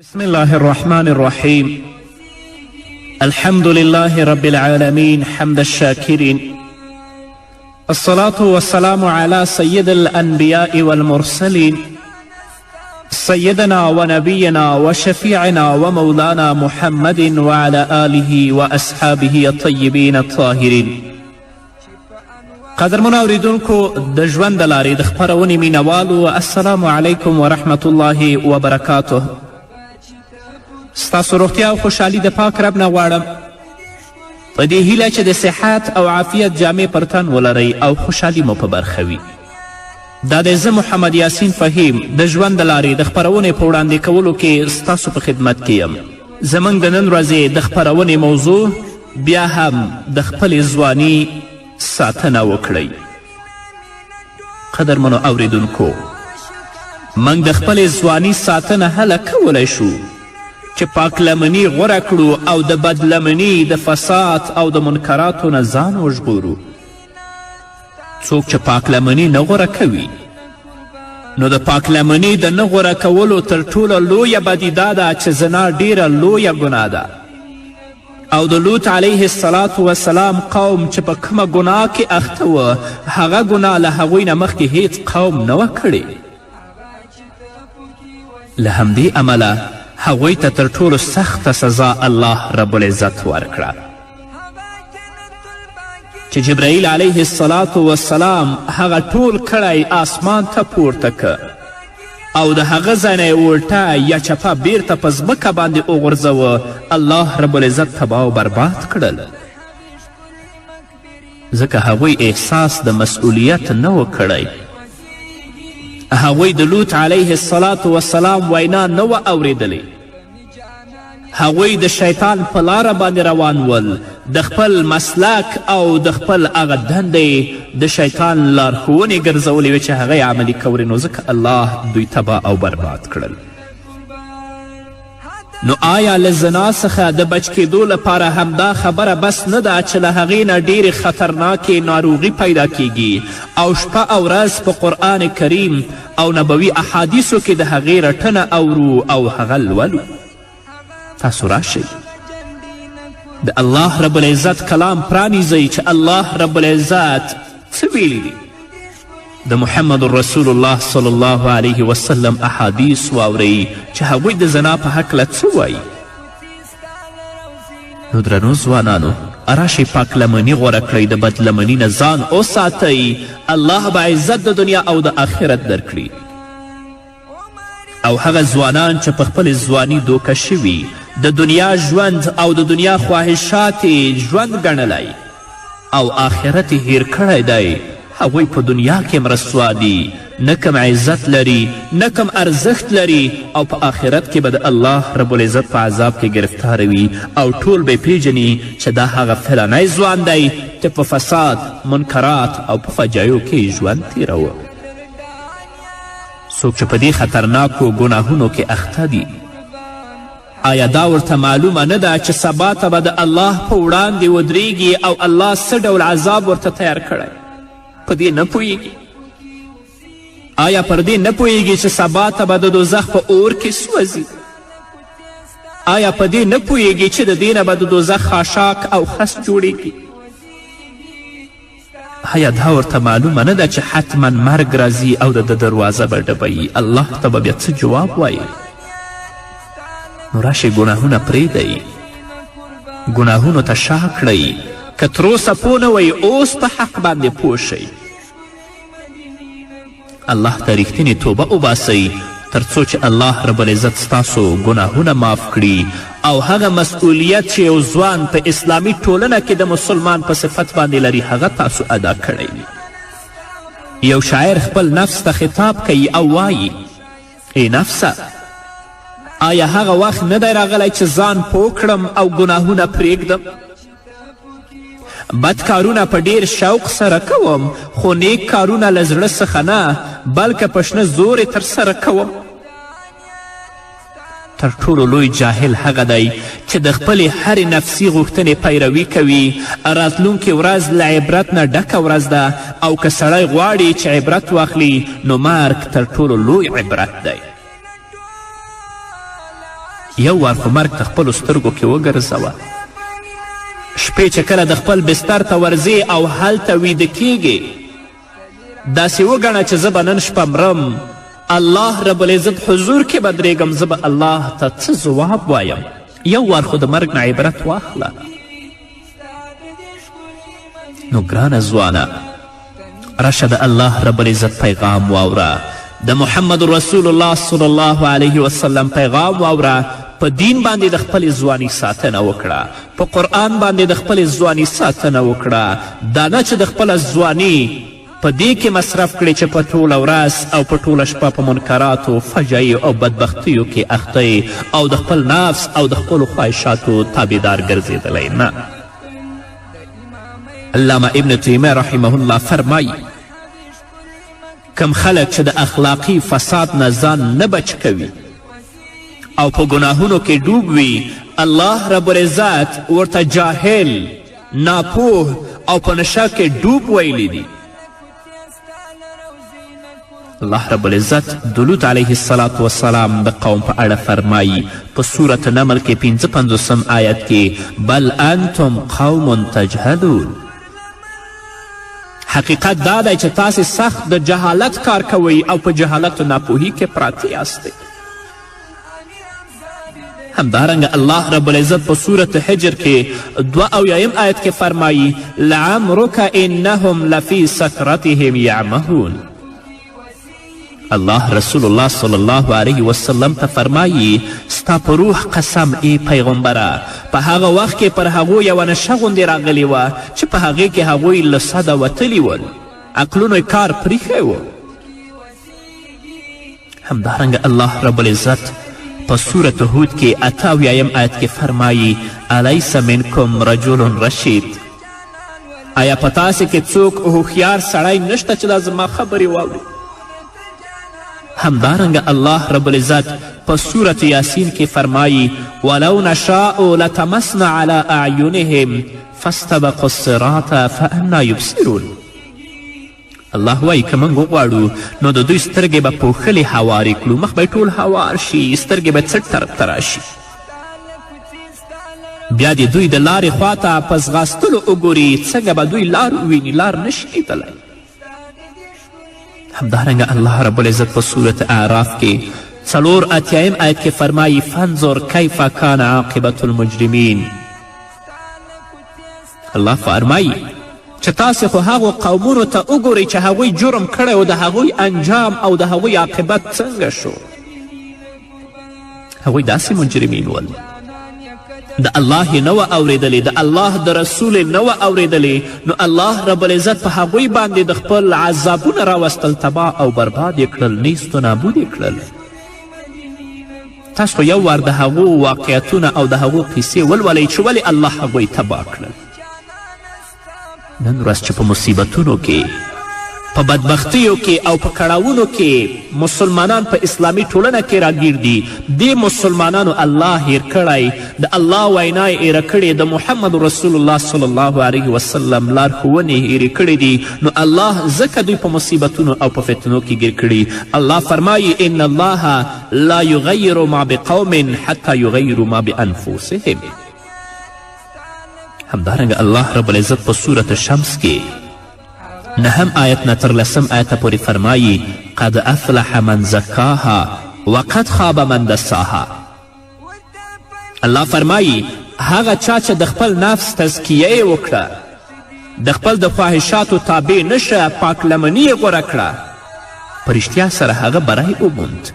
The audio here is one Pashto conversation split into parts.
بسم الله الرحمن الرحيم. الحمد لله رب العالمين حمد الشاكرين، الصلاة والسلام على سيد الأنبياء والمرسلين سيدنا ونبينا وشفيعنا ومولانا محمد وعلى آله وأصحابه الطيبين الطاهرين. قدرمنو اوریدونکو د ژوند د لارې د خپرونې مینوالو، السلام علیکم ورحمة الله وبرکاته. ستاسو روغتیا او خوشحالي د پاک رب نه غواړم، په دې هیله چې د صحت او عافیت جامې پر تن ولرئ او خوشحالي مو په برخه وي. دا دی زه محمد یاسین فهیم د ژوند د لارې د خپرونې په وړاندې کولو کې ستاسو په خدمت کې یم. زموږ د نن ورځې د خپرونې موضوع بیا هم د خپلې ځواني ساتنه وکړئ. قدرمنو اوریدونکو، موږ د خپلې ځواني ساتنه هله کولی شو چې پاکلمني غوره کړو او د بدلمني د فساد او د منکراتو نه ځان وژغورو. څوک چې پاکلمني نه غوره کوي، نو د پاکلمني د نه غوره کولو تر ټوله لویه بدي دا ده چې زنا ډیره لویه ګناه ده، او د لوط علیه السلام قوم چې په کومه ګناه کې اخته وه، هغه ګناه له هغوی نه مخکې هیڅ قوم نه وه کړې. له همدې امله هغوی ته تر ټولو سخته سزا الله رب العزت ورکړه، چې جبرائیل علیه السلام هغه ټول کړی آسمان ته پورته که او د هغه ځای نه یې الټه یا چپه بیرته په ځمکه باندې وغورځوه. الله رب العزت تباه و برباد کړل، ځکه هغوی احساس د مسئولیت نه و کړی. هغوی د لوط علیه السلام وینا نه وه اورېدلې. هغوی د شیطان په لاره باندې روان ول، د خپل مسلک او د خپل هغه دندې د شیطان لارښوونې ګرځولې وې چې هغه یې عملي کولې، نو ځکه الله دوی تباه او برباد کړل. نو آیا له زنا څخه د بچ کېدو لپاره همدا خبره بس نه ده چې له هغې نه ډېرې خطرناکې ناروغي پیدا کیږي او شپه او ورځ په قرآن کریم او نبوي احادیثو کې د هغې رټنه اورو او هغه لولو؟ تاسو راشئ د الله رب العزت کلام پرانیزئ چې الله رب العزت څه ویلی دي. د محمد رسول الله صلی الله علیه وسلم احادیث واورئ چې هغوی د زنا په هکله څه وایي. نو درنو ځوانانو، راشئ پاکلمني غوره کړئ، د بدلمني نه ځان وساتئ. الله به عزت د دنیا او د آخرت درکړي. او هغه ځوانان چې په خپل ځواني دوکه شوي، د دنیا ژوند او د دنیا خواهشات ژوند ګڼلی او آخرت یې هیر کړی دی، هغوی په دنیا کې هم رسوا دي، نه کم عزت لري، نه کم ارزښت لري، او په آخرت کې به د الله رب العزت په عذاب کې گرفتاره وي او ټول به پیژني چې دا هغه فلانی ځوان دی چې په فساد، منکرات او په فجایو کې ژوند تیروه. څوک چې په دې خطرناکو ګناهونو کې اخته دي، آیا دا ورته معلومه نه ده چې سبا ته به د الله په وړاندې ودرېږي او الله څه ډول عذاب ورته تیار کړی؟ په دې نه پوهیږي؟ آیا پر دې نه پوهیږي چې سبا ته به د دوزخ په اور کې سوځي؟ آیا په دې نه پوهیږي چې د دې نه به د دوزخ خاشاک او خس جوړیږي؟ آیا دا ورته معلومه نه ده چې حتما مرګ راځي او د دروازه به ډبوي؟ الله ته به بیا څه جواب وایي؟ نو راشئ ګناهونه پرېږدئ، ګناهونو ته شا کړئ. که تر اوسه پوه نه وئ، اوس په حق باندې پوه شئ. الله ته ریښتینې توبه وباسئ، تر څو چې الله رب العزت ستاسو ګناهونه معاف کړي او هغه مسئولیت چې یو ځوان په اسلامي ټولنه کې د مسلمان په صفت باندې لري، هغه تاسو ادا کړی وي. یو شاعر خپل نفس ته خطاب کوي او وایي: ای نفسه، آیا هغه وخت نه دی راغلی چې ځان پوه کړم او ګناهونه پرېږدم؟ بد کارونه په ډیر شوق سره کوم، خو نیک کارونه له زړه څخه نه بلکې په شنه زور یې ترسره کوم. تر ټولو لوی جاهل هغه دی چې د خپلې هرې نفسي غوښتنې پیروي کوي. راتلونکې ورځ له عبرت نه ډکه ورځ ده، او که سړی غواړي چې عبرت واخلي، نو مرګ تر ټولو لوی عبرت دی. یو وار خو مرګ ته خپلو سترګو کې وګرځوه. شپې چې کله د خپل بستر ته ورځې او هلته ویده کیږې، داسې وګڼه چې زه به نن شپه مرم، الله رب العزت حضور کې به درېږم، زه به الله ته څه ځواب وایم. یو وار خو د مرګ نه عبرت واخله. نو ګرانه ځوانه، راشه د الله رب العزت پیغام واوره، د محمد رسول الله صلی الله علیه وسلم پیغام واوره. په دین باندې د خپلې ځواني ساتنه وکړه، په قرآن باندې د خپلې ځواني ساتنه وکړه. دا نه چې د خپله ځواني په دې کې مصرف کړې چې په ټوله ورځ او په ټوله شپه په منکراتو، فجایو او بدبختیو کې اخته او د خپل نفس او د خپلو خواهشاتو تابعدار ګرځېدلی. نه، علامه ابن تیمیه رحمه الله فرمایي کم خلک چې د اخلاقی فساد نه ځان نه بچ کوي او په ګناهونو کې ډوب وي، الله رب العزت ورته جاهل، ناپوه او په نشه کې ډوب ویلی دي. الله رب العزت د لوط علیه السلام د قوم په اړه فرمایي په سورة نمل کې 55 آیت کې بل انتم قوم تجهلون. حقیقت دا دی چې تاسې سخت د جهالت کار کوئ او په جهالت و ناپوهي کې پراته یاستئ. همدارنګه الله رب العزت په سورة حجر کې 82 آیت کې فرمایي لعمرک انهم لفی سکرتهم یعمهون. الله رسول الله صلی الله علیه وسلم ته فرمایي ستا په روح قسم ای پیغمبره، په هغه وخت کې پر هغو یوه نشه غوندې راغلې وه چې په هغې کې هغوی له سده وتلي ول، عقلونو یې کار پریښی و. همدارنګه الله رب العزت په سورة هود کې 88 آیت کې فرمایي الیس منکم رجل رشید. آیا په تاسې کې څوک هوښیار سړی نشته چې دا زما خبرې واوري؟ همدارنګه الله رب العزت په سورة یاسین کې فرمایي ولو نشاء لتمسنا على اعینهم فاستبقوا الصراط فانا یبصرون. الله وایي که موږ وغواړو نو د دوی سترګې به پوښلې هوارې کړو، مخ به ټول هوار شي، سترګې به څټ طرف ته راشي، بیا دې دوی د لارې خواته په ځغاستلو وګوري، څنګه به دوی لار وویني، لار نشي لیدلی. همدارنګه الله رب العزت په سورة اعراف کې 84 آیت کې فرمایي فانظر کیف کان عاقبة المجرمین. الله فرمایي چې تاسې خو هغو قومونو ته وګورئ چې هغوی جرم کړی و، د هغوی انجام او د هغوی عاقبت څنګه شو. هغوی داسې مجرمین ول، د الله یې نه وه اورېدلې، د الله د رسول یې نه وه اورېدلې، نو الله رب العزت په هغوی باندې د خپل عذابونه راوستل، تباه او برباد یې کړل، نیست و نابود یې کړل. تاسو خو یو وار د هغو واقعیتونه او د هغو قیسې ولولئ چې ولې الله هغوی تباه کړل. نن ورځ چې په مصیبتونو کې، په بدبختیو کې او په کړاوونو کې مسلمانان په اسلامي ټولنه کې راګیر دي، دې مسلمانانو الله هیر کړی، د الله وینا یې هیره کړې، د محمد رسول الله صلی الله علیه وسلم لارښوونې هیرې کړې دي، نو الله ځکه دوی په مصیبتونو او په فتنو کې ګیر کړي. الله فرمایي ان الله لا یغیر ما بقوم حتی یغیروا ما بانفسهم. همدارنګه الله رب العزت په سورة شمس کې 9 آیت نه تر 10 آیت پورې فرمایي قد افلح من زکاها وقد خاب من دساها. الله فرمایي هغه چا چې د خپل نفس تزکیه یې وکړه، د خپل د خواهشاتو تابع نشه، پاک لمني یې غوره کړه، په رښتیا سره هغه بری وموند.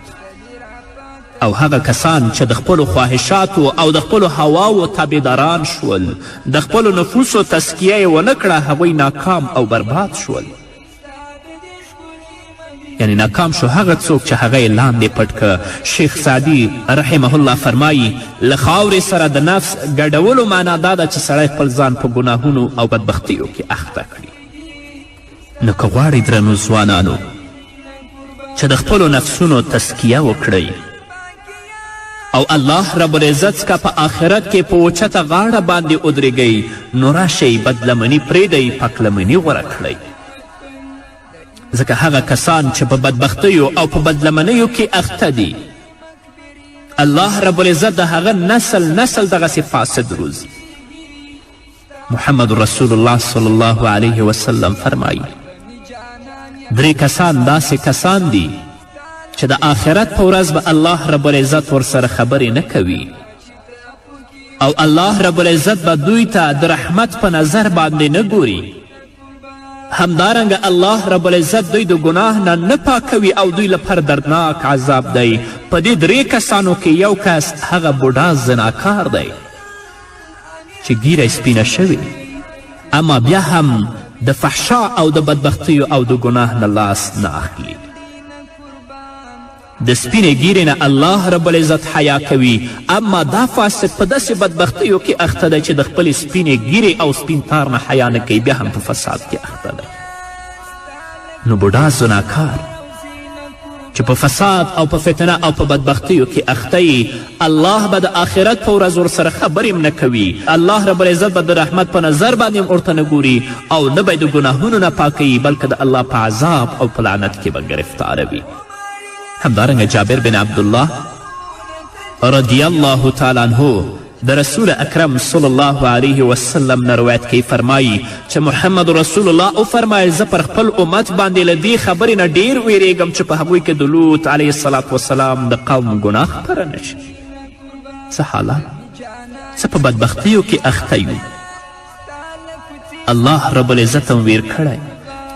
او هغه کسان چې د خپلو خواهشاتو او د خپلو هواو تابعداران شول، د خپلو نفوسو تزکیه یې ونه کړه، هغوی ناکام او برباد شول. یعنی ناکام شو هغه څوک چې هغه یې لاندې پټ که. شیخ سعدي رحمه الله فرمایي له خاورې سره د نفس ګډولو معنا دا ده چې سړی خپل ځان په ګناهونو او بدبختیو کې اخته کړي. نو که غواړئ درنو ځوانانو چې د خپلو نفسونو تزکیه وکړئ او الله رب العزت څخه په آخرت کې په اوچته غاړه باندې ودرېږئ، نو راشئ بدلمني پرېږدئ، پاکلمني غوره کړئ. ځکه هغه کسان چې په بدبختیو او په بدلمنیو کې اخته دي، الله رب العزت د هغه نسل دغسې فاسد روزي. محمد رسول الله صلی الله علیه وسلم فرمایي 3 کسان داسې کسان دي چې د آخرت په ورځ به الله رب العزت ورسره خبرې نه کوي او الله رب العزت به دوی ته د رحمت په نظر باندې نه ګوري. همدارنګه الله رب العزت دوی د ګناه نه نه پاکوي او دوی لپاره دردناک عذاب دی. په دې 3 کسانو کې یو کس هغه بوډا زناکار دی چې ګیره سپینه شوې اما بیا هم د فحشا او د بدبختیو او د ګناه نه لاس نه اخلي. د سپینې ګیرې نه الله رب العزت حیا کوي اما دا فاسد په داسې بدبختیو کې اخته دی چې د خپلې سپینې ګیرې او سپین تار نه حیا نه کوي، بیا هم په فساد کې اخته دی. نو بوډا زناکار چې په فساد او په فتنه او په بدبختیو کې اخته یي، الله به د آخرت په ورځ ورسره خبرې هم نه کوي. الله رب العزت به د رحمت په نظر باندې هم ورته نه ګوري او نه به د ګناهونو نه پاکوي بلکې د الله په عذاب او په لعنت کې به ګرفتاروي. همدارنګه جابر بن عبدالله رضی الله تعالی عنه د رسول اکرم صلی الله علیه وسلم نه روایت کوي، فرمایي چې محمد رسول الله وفرمایل زه پر خپل امت باندې له دې خبرې نه ډیر ویریږم چې په هغوی کې د لوط علیه السلام وسلام د قوم ګناه خپره نه شي. څه حالات، څه په بدبختیو کې اخته یو. الله رب العزت هم ویر کړی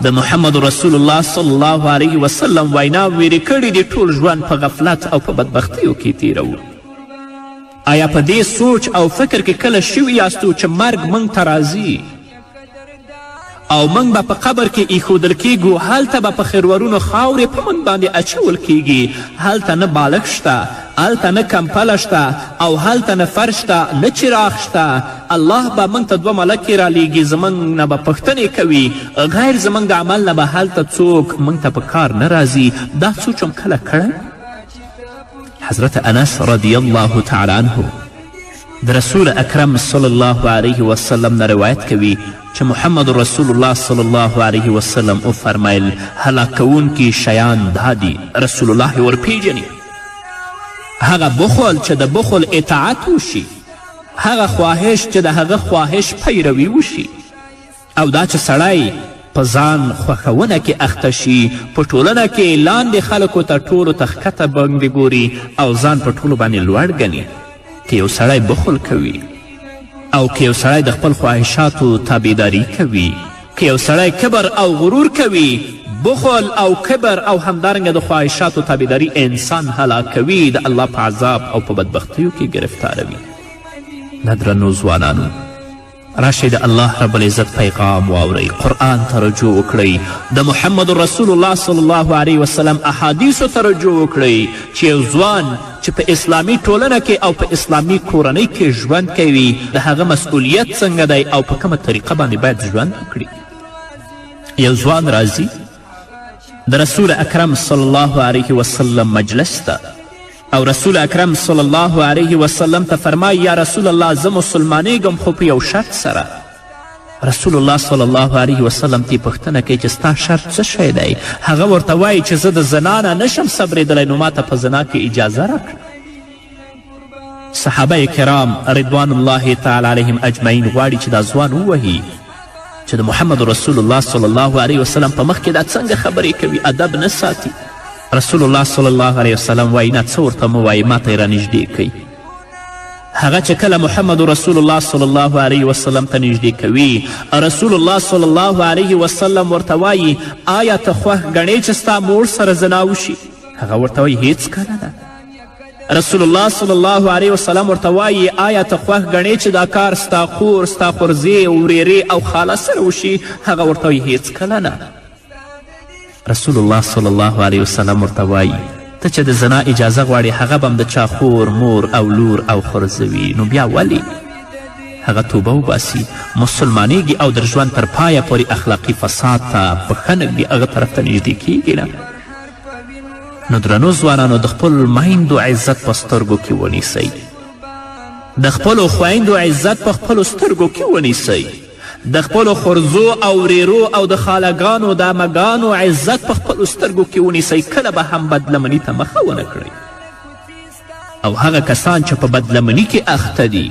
د محمد رسول الله صلی الله علیه وسلم وینا ویرې کړي دي ټول ژوند په غفلت او په بدبختیو کې تیرو. آیا په دې سوچ او فکر کې کله شوي یاستو چې مرګ موږ ته راځي او موږ به په قبر کې ایښودل کیږو، هلته به په خیرورونو خاورې په موږ باندې اچول کیږي، هلته نه بالښت شته، هلته نه کمپله شته او هلته نه فرش شته نه چراغ شته. الله به موږ ته 2 ملکې رالیږي، زموږ نه به پوښتنې کوي، غیر زموږ د عمل نه به هلته څوک موږ ته په کار نه راځي. دا سوچ هم کله کړی؟ حضرت انس رضی الله تعالی عنه د رسول اکرم صلی الله علیه وسلم نه روایت کوي چې محمد رسول الله صلی الله علیه وسلم وفرمیل هلاکوونکي شیان دا دي. رسول الله ورپیژني هغه بخل چې د بخل اطاعت وشي، هغه خواهش چې د هغه خواهش پیروي وشي، او دا چې سړی په ځان خوښونه کې اخته شي، په ټولنه کې لاندې خلکو ته ټولو ته ښکته باندې ګوري او ځان په ټولو باندې لوړ ګڼي. که یو سړی بخل کوي او که یو سړی د خپل خواهشاتو تابعداري کوي، که یو سړی کبر او غرور کوي، بخل او کبر او همدارنګه د خواهشاتو تابعداري انسان هلاکوي، د الله په عذاب او په بدبختیو کې گرفتاروي. نه درنو ځوانانو، راشئ د الله رب العزت پیغام واورئ، قرآن ته رجوع وکړئ، د محمد رسول الله صلی الله علیه وسلم احادیثو ته رجوع وکړئ چې یو ځوان چې په اسلامي ټولنه کې او په اسلامي کورنۍ کې ژوند کوي د هغه مسئولیت څنګه دی او په کومه طریقه باندې باید ژوند وکړي. یو ځوان راځي د رسول اکرم صلی الله علیه وسلم مجلس ته او رسول اکرم صلی الله علیه وسلم ته فرمایي یا رسول الله زه مسلمانېږم خو په یو شرط سره. رسول الله صلی الله علیه وسلم تی پوښتنه کوي چې ستا شرط څه شی دی؟ هغه ورته وایي چې زه د زنا نه نشم صبرېدلی، نو ماته په زنا کې اجازه راکړه. صحابه کرام رضوان الله تعالی علیهم اجمعین غواړي چې دا ځوان ووهي چې د محمد رسول الله صلی الله علیه وسلم په مخ کې دا څنګه خبرې کوي، ادب نه ساتي. رسول الله صلی الله علیه وسلم وایي نه څه ورته مه وایي، ما ته یې رانږدې کوي. هغه چې کله محمد رسول الله صلی الله علیه وسلم ته نږدې کوي، رسول الله صلی الله علیه وسلم ورته وایي آیا ته خوښ ګڼې چې ستا مور سره زنا وشي؟ هغه ورته وایي هیڅ کله نه. رسول الله صلی الله علیه وسلم ورته وایي آیا ته خوښ ګڼې چې دا کار ستا خور، ستا خورزې، ورېرې او خاله سره وشي؟ هغه ورته وایي هیڅ کله نه. رسول الله صلی الله علیه وسلم ورته وایي ته چې د زنا اجازه غواړې هغه به هم د چا خور، مور او لور او خورزه وي، نو بیا ولې؟ هغه توبه وباسي، مسلمانېږي او در ژوند تر پایه پورې اخلاقي فساد ته پښه نږدي هغه طرف ته نږدې کیږي نه. نو درنو ځوانانو د خپل میندو عزت په سترګو کې ونیسئ، د خپلو خویندو عزت په خپلو سترګو کې ونیسئ، د خپلو خورزو او ریرو او د خالګانو د عمګانو عزت په خپلو سترګو کې ونیسئ. کله به هم بدلمني ته مخه ونه کړئ. او هغه کسان چې په بدلمني کې اخته دي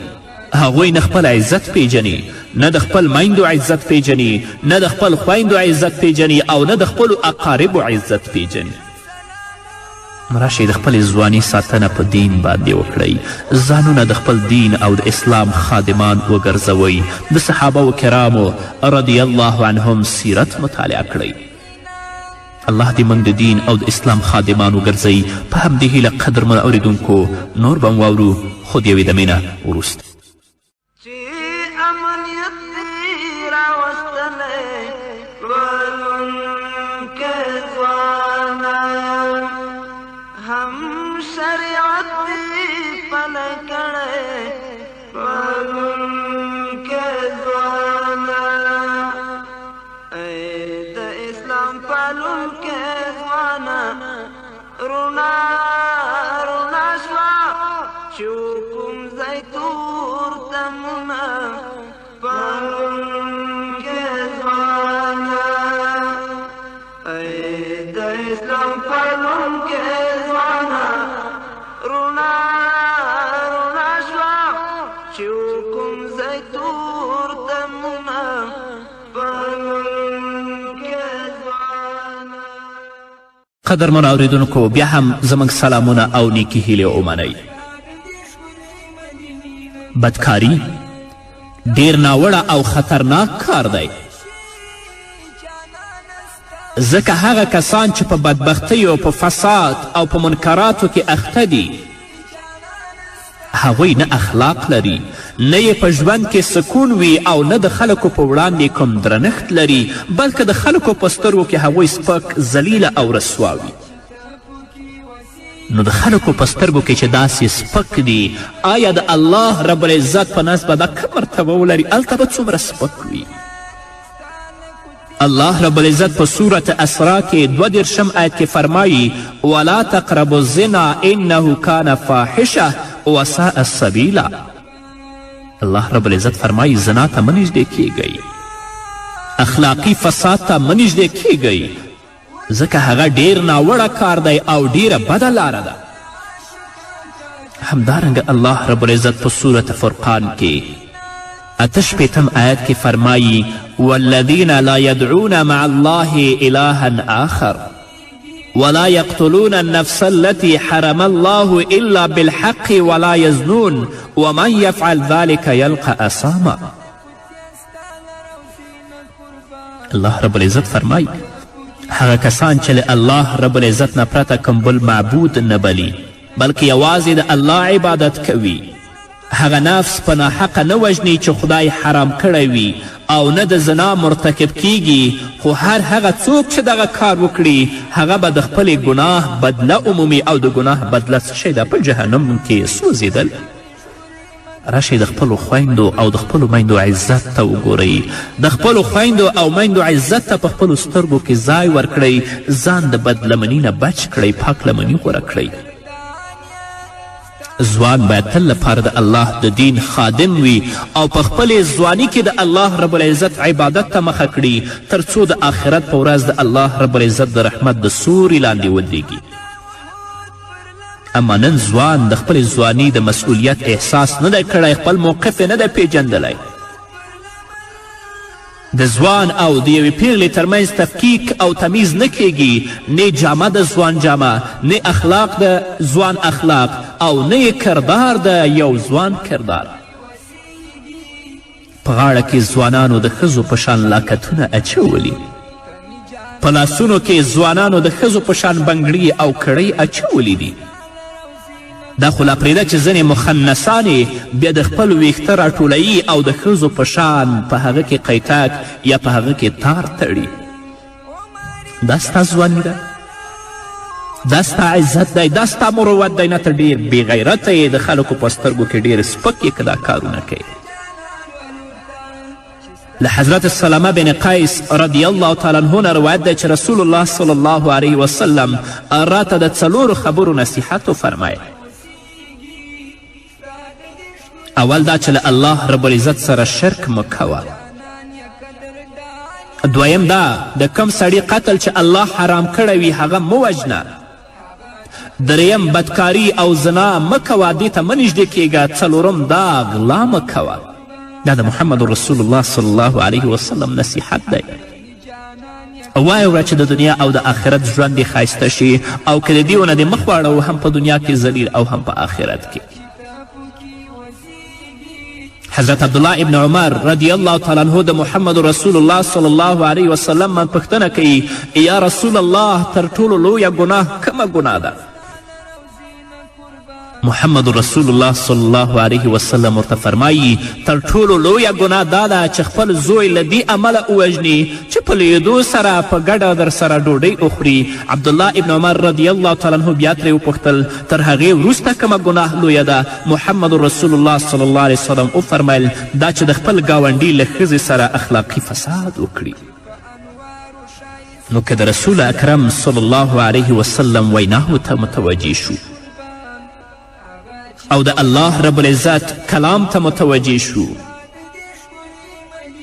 هغوی نه خپل عزت پیژني، نه د خپل میندو عزت پیژني، نه د خپل خویندو عزت پیژني او نه د خپلو اقاربو عزت پیژني. راشئ د خپلې ځواني ساتنه په دین باندې وکړئ، ځانونه د خپل دین او د اسلام خادمان وګرځوئ. د صحابه کرامو رضی الله عنهم سیرت مطالعه کړئ. الله دې موږ د دین او د اسلام خادمان وګرځوي. په همدې هیله قدرمن اوریدونکو نور به واورو خو د یوې دمې نه وروسته. قدرمن اوریدونکو بیا هم زموږ سلامونه او نیکې هیلې ومنئ. بدکاري ډیر ناوړه او خطرناک کار دی، ځکه هغه کسان چې په بدبختیو، په فساد او په منکراتو کې اخته دي هغوی نه اخلاق لري، نه یې په ژوند کې سکون وي او نه د خلکو په وړاندې کوم درنښت لري، بلکې د خلکو په سترګو کې هغوی سپک، ذلیله او رسوا وي. نو د خلکو په سترګو کې چې داسې سپک دي، آیا د الله رب العزت په نزد به دا کم مرتبه ولري؟ هلته به څومره سپک وي. الله رب العزت په سورة اسراء کې 22 آیت کې فرمایي ولا تقربوا الزنا انه کان فاحشه وساء السبیلا. الله رب العزت فرمایي زنا ته مه نږدې کیږئ، اخلاقی فساد ته مه نږدې کیږئ، ځکه هغه ډیر ناوړه کار دی او ډیره بده لاره ده. همدارنګه الله رب العزت په سورة فرقان کې 8 آیت کې فرمایي والذین لا يدعون مع الله إلها آخر ولا يقتلون النفس التي حرم الله إلا بالحق ولا يزنون ومن يفعل ذلك يلقى أثاما. الله رب العزت فرمایي هغه کسان چې له الله رب العزت نه پرته کوم بل معبود نه بلي بلکې یوازې د الله عبادت کوي، هغه نفس په ناحقه نه وژني چې خدای حرام کړی وي او نه د زنا مرتکب کیږي، خو هر هغه څوک چې دغه کار وکړي هغه به د خپلې ګناه بدله عمومي او د ګناه بدله څه شی ده؟ په جهنم کې سوځېدل. راشئ د خپلو خویندو او د خپلو میندو عزت ته وګورئ، د خپلو خویندو او میندو عزت ته په خپلو سترګو کې ځای ورکړئ، ځان د بدلمني نه بچ کړئ، پاک لمني غوره کړئ. ځوان باید تل لپاره د الله د دین خادم وي او په خپلې ځواني کې د الله رب العزت عبادت ته مخه کړي تر څو د آخرت په ورځ د الله رب العزت د رحمت د سوري لاندې ودرېږي. اما نن ځوان د خپلې ځواني د مسؤلیت احساس نه دی کړی، خپل موقف یې نه دی پیژندلی. د ځوان او د یوې پیغلې ترمنځ تفکیک او تمیز نه کیږي، نه جامه د ځوان جامه، نه اخلاق د ځوان اخلاق او نه یې کردار د یو ځوان کردار. په غاړه کې ځوانانو د ښځو په شان لاکتونه اچولي، په لاسونو کې ځوانانو د ښځو په شان بنګړي او کړۍ اچولي دي. دا خو لا پرېږده چې ځینې مخنثانې بیا د خپل ویښته راټولوي او د ښځو په شان په هغه کې قیتاک یا په هغه کې تار تړي. دا ستا ځواني ده؟ دا ستا عزت دی؟ دا ستا مروت دی؟ نه ته ډېر بېغیرته یې، د خلکو په سترګو کې ډېر سپک یې که دا کارونه کوي. له حضرت سلمه بن قیس رضی الله تعالی عنه نه روایت دی چې رسول الله صلی الله علیه وسلم راته د 4 خبرو نصیحت وفرمایه. اول دا چې له الله رب العزت سره شرک مه کوه. دویم دا د کم سړي قتل چې الله حرام کړی وي هغه مه وژنه. دریم بدکاری او زنا مه کوه دې ته مه نږدې کیږه. څلورم دا غلا مه کوه. دا د محمد رسول الله صلی الله علیه وسلم نصیحت دی. وایه وړه چې د دنیا او د آخرت ژوند دې ښایسته شي او که د دې ونه دې مخ واړو هم په دنیا کې ذلیل او هم په آخرت کې. حضرت عبدالله ابن عمر رضی الله تعالی عنه د محمد رسول الله صلی الله علیه وسلم من پوښتنه کوي یا رسول الله تر ټولو لویه ګناه کومه ګناه ده؟ محمد رسول الله صلی الله علیه وسلم ورته فرمایي تر ټولو لویه ګناه دا ده چې خپل زوی له دې امله ووژني چې په لیدو سره په ګډه در سره ډوډۍ وخوري. عبدالله ابن عمر رضی الله تعالی عنه بیا ترې وپوښتل تر هغې وروسته کومه ګناه لویه ده؟ محمد رسول الله صلی الله علیه وسلم وفرمیل دا چې د خپل ګاونډي له ښځې سره اخلاقي فساد وکړي. نو که د رسول اکرم صلی الله علیه وسلم ویناهو ته متوجه شو او د الله رب العزت کلام ته متوجه شو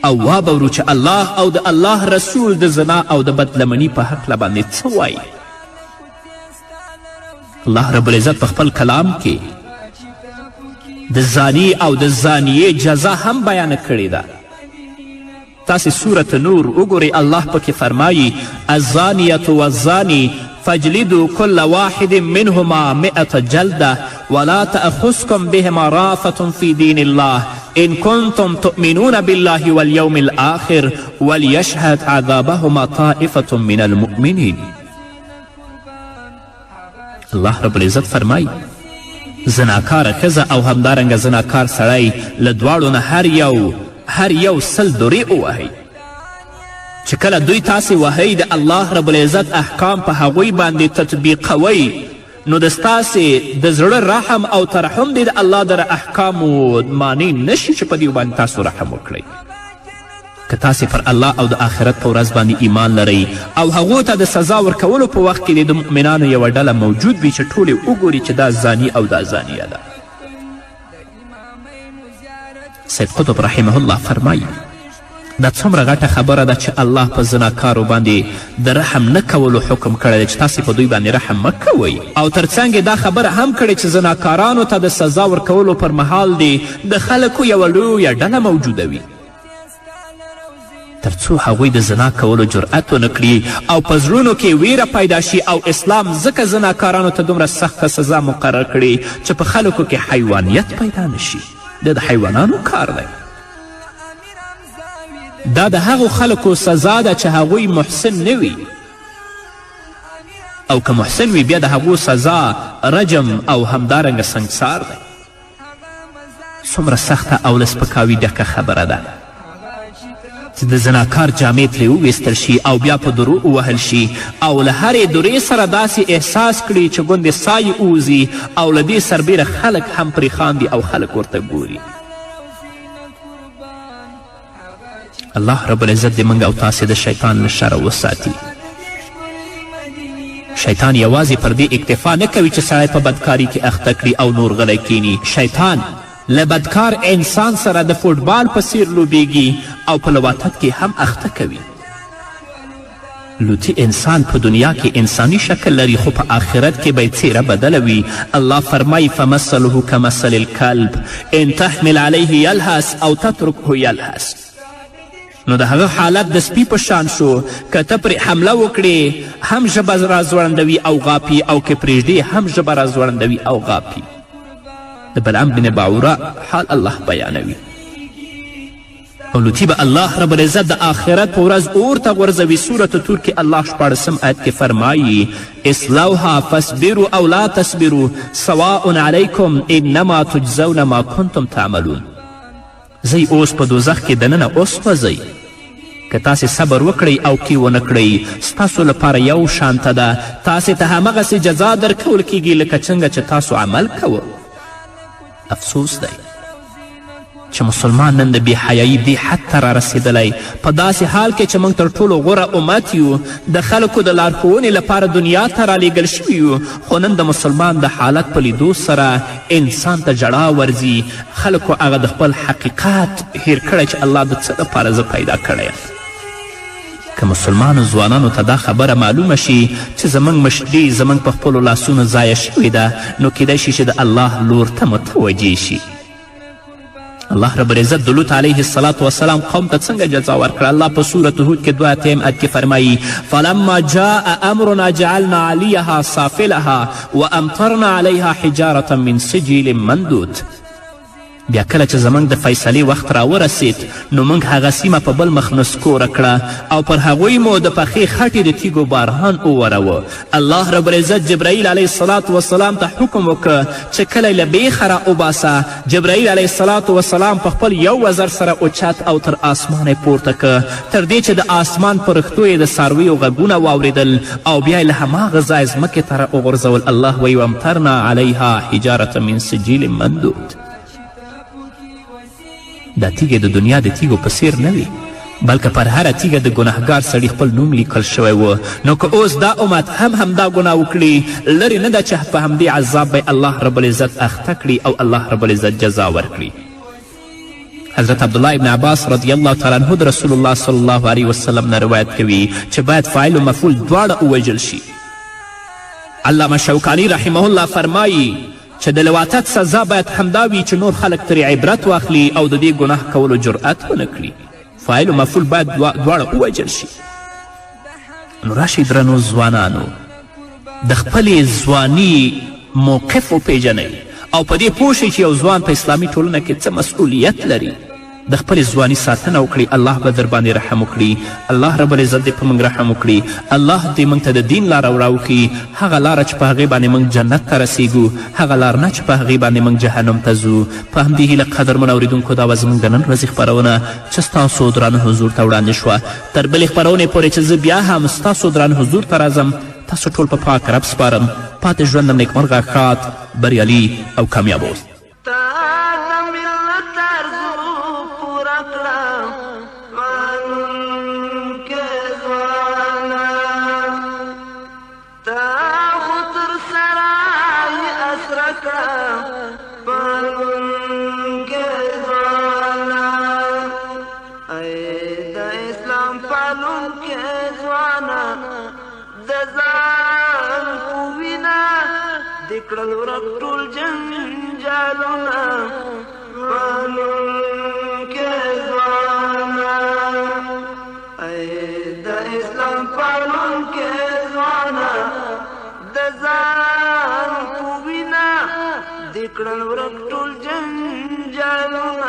او وابورو چې الله او د الله رسول د زنا او د بدلمني په هکله باندې څه وایي. الله رب العزت په خپل کلام کې د زانی او د زانیې جزا هم بیانه کړې ده. تاسې سورة نور وګورئ، الله پکې فرمایي الزانیة والزانی فاجلدوا كل واحد منهما 100 جلدة ولا تأخذكم بهما رافة في دين الله إن كنتم تؤمنون بالله واليوم الآخر وليشهد عذابهما طائفة من المؤمنين. الله رب العزت فرمایي زناکاره ښځه او همدارنګه زناکار سړی له دواړو نه هر یو 100 درې ووهئ. چې کله دوی تاسې وهئ د الله رب العزت احکام په هغوی باندې تطبیقوئ نو د ستاسې د زړه رحم او ترحم دی د الله در احکامو معنی نشي چې په دې باندې تاسو رحم وکړئ. که تاسې پر الله او د آخرت په ورځ باندې ایمان لرئ او هغو ته د سزا ورکولو په وخت کې د مؤمنانو یوه ډله موجود وي چې ټولې وګوري چې دا زانی او دا زانیه ده. سید قطب رحمه الله فرمایي دا څومره غټه خبره ده چې الله په زناکارو باندې د رحم نه کولو حکم کړی دی چې تاسې په دوی باندې رحم مه کوئ او ترڅنګ دا خبره هم کړې چې زناکارانو ته د سزا ورکولو پر مهال دی د خلکو یوه لویه ډله موجوده وي تر څو هغوی د زنا کولو جرأت ونه کړي او په زړونو کې ویره پیدا شي او اسلام ځکه زناکارانو ته دومره سخته سزا مقرر کړي چې په خلکو کې حیوانیت پیدا نشي. دا د حیوانانو کار دی. دا د هغو خلکو سزا ده چې هغوی محسن نه وي او که محسن وي بیا د هغو سزا رجم او همدارنګه سنګسار دی. څومره سخته او له سپکاوي ډکه خبره ده چې د زناکار جامې ترې وویستل شي او بیا په درو ووهل شي او له هرې درې سره داسې احساس کړي چې ګوندې سا یې اوځي او له دې سربیره خلک هم پرې خاندي او خلک ورته ګوري. الله رب العزت دې موږ او تاسې د شیطان له شره وساتي. شیطان یوازې پر دې اکتفا نه کوي چې سړی په بدکاري کې اخته کړي او نور غلی کینی. شیطان له بدکار انسان سره د فوټبال په څیر لوبیږي او په لواطت کې هم اخته کوي. لوتی انسان په دنیا کې انسانی شکل لري خو په آخرت کې به یې څیره بدله وي. الله فرمایي فمثله کمثل الکلب ان تحمل علیه یلهس او تترکه یلهس. نو د هغه حالت د سپي په شان شو که ته پرې حمله وکړې هم ژبه را ځوړندوي او غاپي او که پرېږدې هم ژبه را ځوړندوي او غاپي. د بلعم بن باعوره حال الله بیانوي او لوتی به الله رب العزت د آخرت په ورځ اور ته غورځوي. سورة تور کې الله 14 آیت کې فرمایي اصلوها فاصبروا او لا تصبروا سواء علیکم انما تجزون ما کنتم تعملون. زی اوس په دوزخ کې دننه وسوځئ که تاسې صبر وکړئ او کې ونه کړئ ستاسو لپاره یو شانته ده. تاسې ته همغسې جزا درکول کیږي لکه څنګه چې تاسو عمل کوه. افسوس دی چې مسلمان نن د بېحیایي دې حد ته را رسېدلی په داسې حال کې چې موږ تر ټولو غوره امت یو د خلکو د لارښوونې لپاره دنیا ته رالیږل شوي یو خو نن د مسلمان د حالت په لیدو سره انسان ته ژړا ورځي. خلکو هغه د خپل حقیقت هیر کړی چې الله د څه لپاره زه پیدا کړی یم. که مسلمانو ځوانانو ته دا خبره معلومه شي چې زموږ مشري زموږ په خپلو لاسونو ضایع شوې ده نو کیدای شي چې د الله لور ته متوجه شي. الله رب العزت د لوط علیه السلام قوم ته څنګه جزا ورکړه؟ الله په سورة هود کې 2 آیت کې فرمایي فلما جاء امرنا جعلنا علیها سافلها وامطرنا علیها حجارة من سجیل منضود. بیا کله چې زموږ د فیصلې وخت راورسید نو موږ هغه سیمه په بل مخ نسکوره کړه او پر هغوی مو د پخې خټې د تیږو باران ووروه. الله رب العزت جبرائیل علیه السلام ته حکم وکړه چې کله له بیخه را وباسه. جبرائیل علیه السلام په خپل یو وزر سره اوچت او تر آسمانه پورته که تر دې چې د آسمان په رښتو یې د څارویو غږونه واورېدل او بیا یې له هماغه ځای ځمکې ته را وغورځول. الله وایي وامطرنا علیها حجارة من سجیل منضود. دا تیږې د دنیا د تیږو په څیر نه وي بلکې پر هره تیږه د ګناهګار سړي خپل نوم لیکل شوی و. نو که اوس دا امت هم همدا ګناه وکړي لرې نه ده چې په همدې عذاب به الله رب العزت اخته کړي او الله رب العزت جزا ورکړي. حضرت عبدالله ابن عباس رضی الله تعالی عنه د رسول الله صلی الله علیه وسلم نه روایت کوي چې باید فاعل و مفعول دواړه ووژل شي. علامه شوکانی رحمه الله فرمایي چې د لواطت سزا باید همدا وي چې نور خلک ترې عبرت واخلي او د دې ګناه کولو جرأت ونه کړي. فاعل و مفعول باید دواړه ووژل شي. نو راشئ درنو ځوانانو د خپلې ځواني موقف وپیژنئ او په دې پوه شئ چې یو ځوان په اسلامي ټولنه کې څه مسؤلیت لري. د خپلې ځواني ساتنه وکړي الله به در باندې رحم وکړي. الله رب العزت دې په موږ رحم وکړي. الله دې موږ ته د دین لاره راوښي هغه لاره چې په هغې باندې موږ جنت ته رسیږو هغه لار نه چې په هغې باندې موږ جهنم ته ځو. په همدې هیله قدرمنو اورېدونکو دا وه زموږ د نن ورځې خپرونه چې ستاسو درانه حضور ته وړاندې شوه. تر بلې خپرونې پورې چې زه بیا هم ستاسو درانه حضور ته راځم تاسو ټول په پاک رب سپارم. پاتې ژوندم نیکمرغه ښاد بریالي او کامیاب اوسئ. کړل ورک ټول جنجالونه پالونکې ځوانا ای د اسلام پالونکې ځوانا د ځان په وینا دې کړل ورک ټول جنجالونه